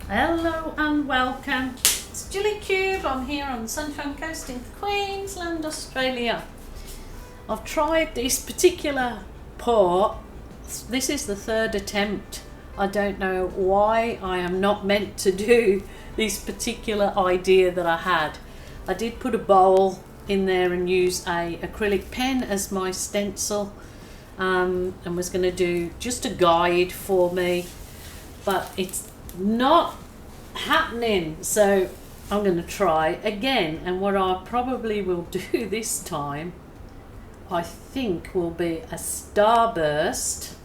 Hello and welcome. It's Julie Cube. I'm here on the Sunshine Coast in Queensland, Australia. I've tried this particular pot. This is the third attempt. I don't know why I am not meant to do this particular idea that I had. I did put a bowl in there and use a acrylic pen as my stencil, and was going to do just a guide for me, but it's not happening, so I'm going to try again. And what I probably will do this time, I think, will be a starburst,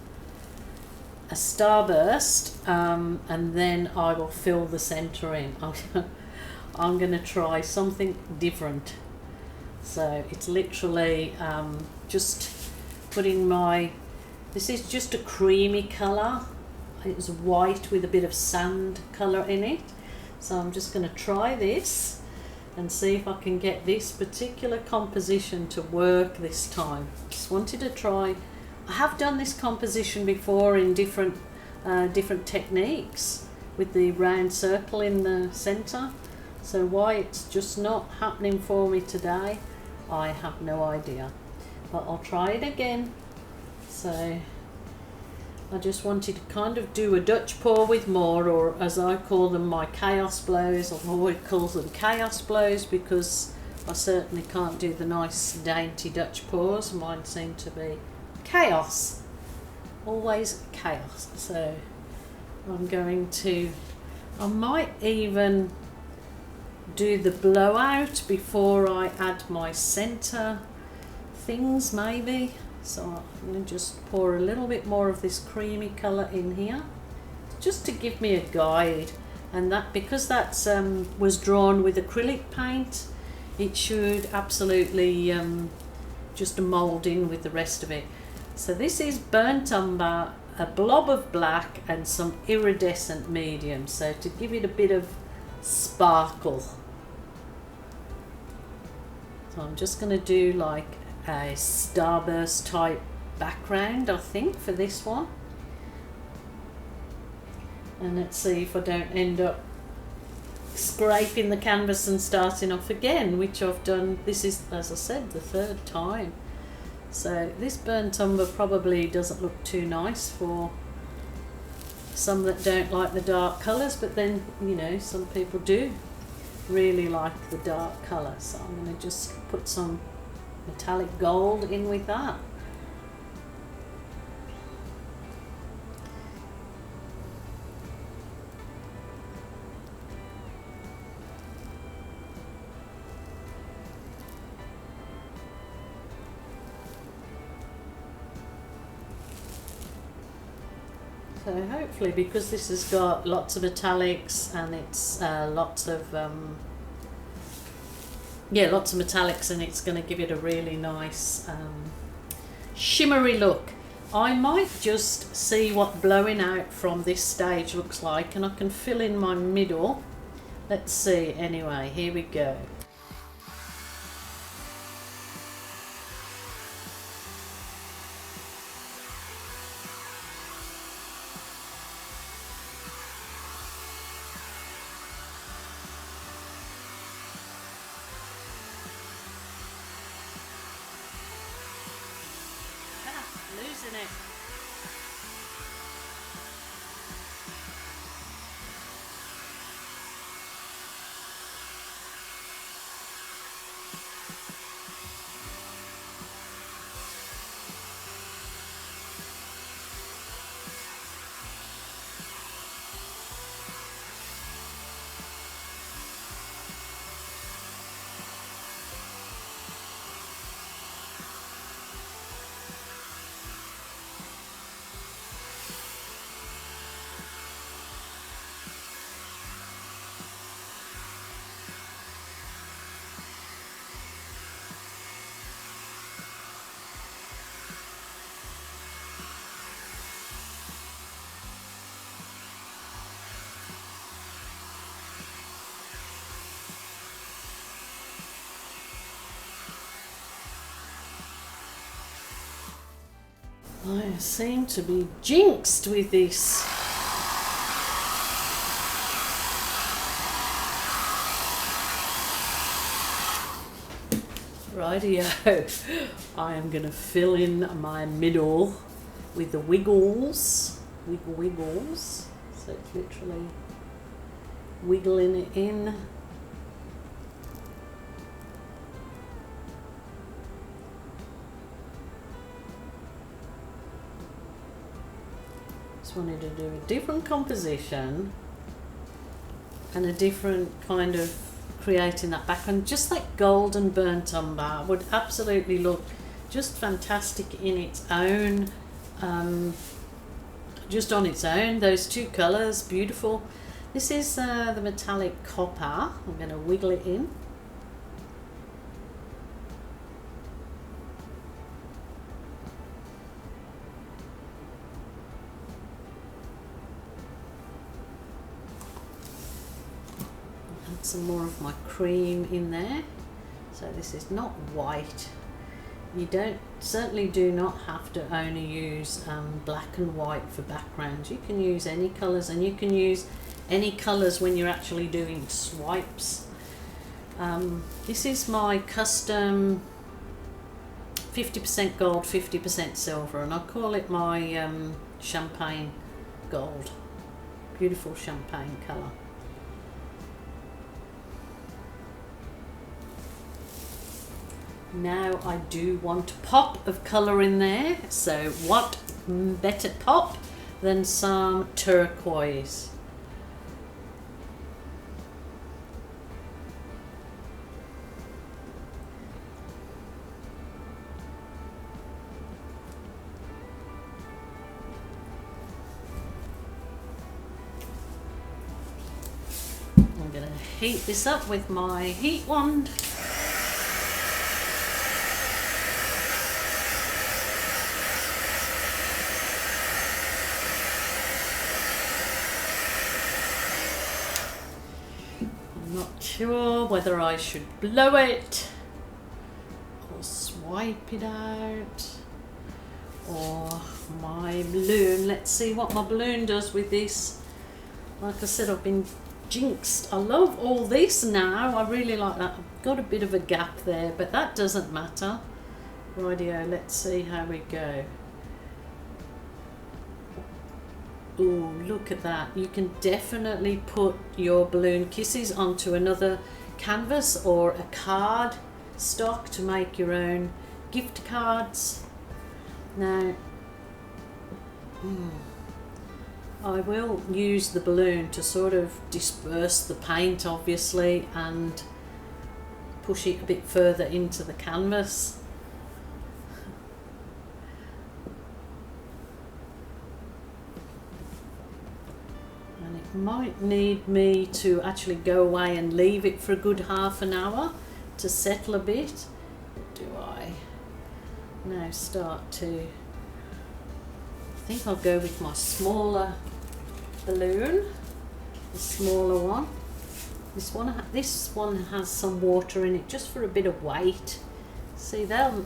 and then I will fill the center in. I'm going to try something different. So it's literally just putting this is just a creamy colour. It's white with a bit of sand colour in it. So I'm just going to try this and see if I can get this particular composition to work this time. Just wanted to try. I have done this composition before in different techniques with the round circle in the centre. So why it's just not happening for me today, I have no idea. But I'll try it again. So I just wanted to kind of do a Dutch pour with more, or as I call them, my chaos blows. I've always called them chaos blows because I certainly can't do the nice dainty Dutch pours. Mine seem to be chaos, always chaos. So I might even do the blowout before I add my centre things maybe. So I'm going to just pour a little bit more of this creamy colour in here, just to give me a guide. And that, because that's was drawn with acrylic paint, it should absolutely just mould in with the rest of it. So this is burnt umber, a blob of black and some iridescent medium, so to give it a bit of sparkle. So I'm just going to do like a starburst type background, I think, for this one. And let's see if I don't end up scraping the canvas and starting off again, which I've done. This is, as I said, the third time. So this burnt umber probably doesn't look too nice for some that don't like the dark colours, but then, you know, some people do really like the dark colour. So I'm going to just put some metallic gold in with that. So hopefully, because this has got lots of metallics and it's lots of metallics, and it's going to give it a really nice shimmery look. I might just see what blowing out from this stage looks like, and I can fill in my middle. Let's see. Anyway, here we go. Losing it. I seem to be jinxed with this. Rightio, I am going to fill in my middle with the wiggles, wiggles, so it's literally wiggling it in. Just wanted to do a different composition and a different kind of creating that background. Just that golden burnt umber would absolutely look just fantastic in its own, just on its own. Those two colours, beautiful. This is the metallic copper. I'm going to wiggle it in. Some more of my cream in there. So this is not white. You certainly do not have to only use black and white for backgrounds. You can use any colours, and you can use any colours when you're actually doing swipes. This is my custom 50% gold, 50% silver, and I call it my champagne gold. Beautiful champagne colour. Now I do want a pop of colour in there, so what better pop than some turquoise. I'm going to heat this up with my heat wand. Sure whether I should blow it or swipe it out, or my balloon. Let's see what my balloon does with this. Like I said, I've been jinxed. I love all this now. I really like that. I've got a bit of a gap there, but that doesn't matter. Rightio, let's see how we go. Ooh, look at that. You can definitely put your balloon kisses onto another canvas or a card stock to make your own gift cards. Now, I will use the balloon to sort of disperse the paint, obviously, and push it a bit further into the canvas. Might need me to actually go away and leave it for a good half an hour to settle a bit. Do I now start to, I think I'll go with my smaller balloon, the smaller one. This one has some water in it just for a bit of weight. See, your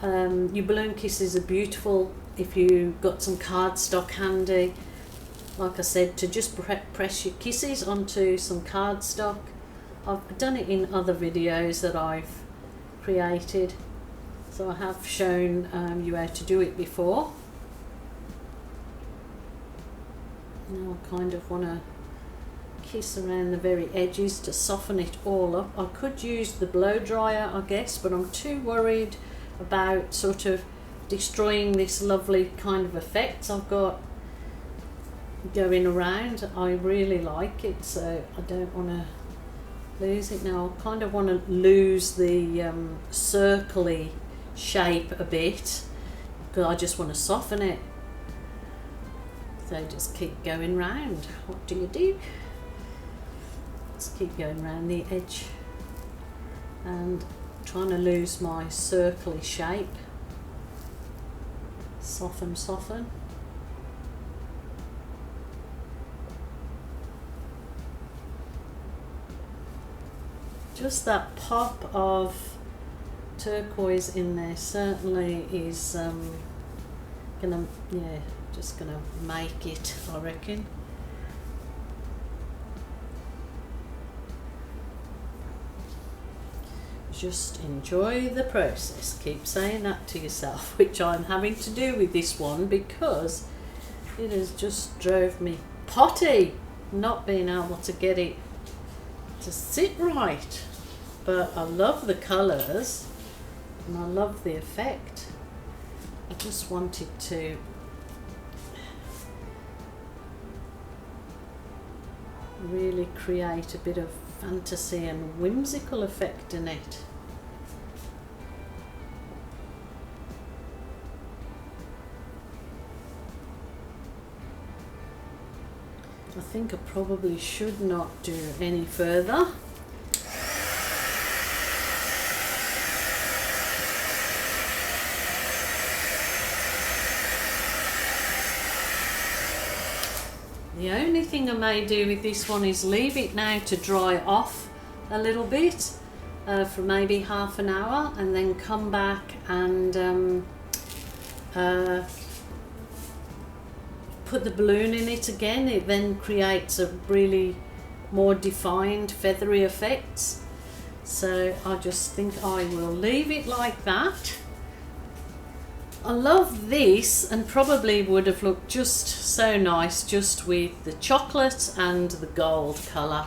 balloon kisses are beautiful if you got some cardstock handy. Like I said, to just press your kisses onto some cardstock. I've done it in other videos that I've created, so I have shown you how to do it before. Now I kind of want to kiss around the very edges to soften it all up. I could use the blow dryer, I guess, but I'm too worried about sort of destroying this lovely kind of effect I've got going around. I really like it, so I don't want to lose it. Now I kind of want to lose the circly shape a bit, because I just want to soften it. So just keep going round. What do you do? Just keep going round the edge and trying to lose my circly shape. Soften, soften. Just that pop of turquoise in there certainly is just gonna make it, I reckon. just enjoy the process. Keep saying that to yourself, which I'm having to do with this one because it has just drove me potty not being able to get it to sit right. But I love the colours and I love the effect. I just wanted to really create a bit of fantasy and whimsical effect in it. I think I probably should not do any further. The only thing I may do with this one is leave it now to dry off a little bit for maybe half an hour, and then come back and put the balloon in it again. It then creates a really more defined feathery effects. So I just think I will leave it like that. I love this, and probably would have looked just so nice just with the chocolate and the gold colour.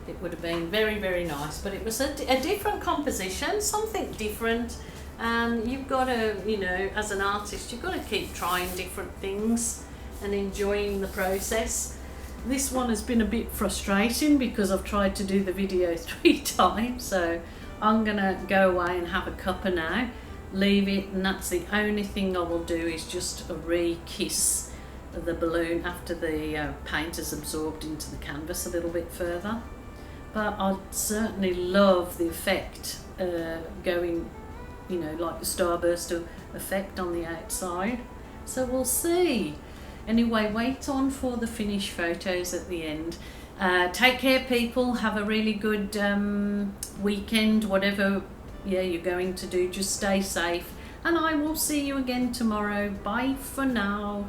It would have been very, very nice, but it was a different composition, something different, and you've got to, you know, as an artist, you've got to keep trying different things and enjoying the process. This one has been a bit frustrating because I've tried to do the video 3 times, so I'm gonna go away and have a cuppa now, leave it, and that's the only thing I will do is just re-kiss the balloon after the paint has absorbed into the canvas a little bit further. But I certainly love the effect going, you know, like the starburst effect on the outside. So we'll see. Anyway, wait on for the finished photos at the end. Take care, people. Have a really good weekend, whatever you're going to do. Just stay safe, and I will see you again tomorrow. Bye for now.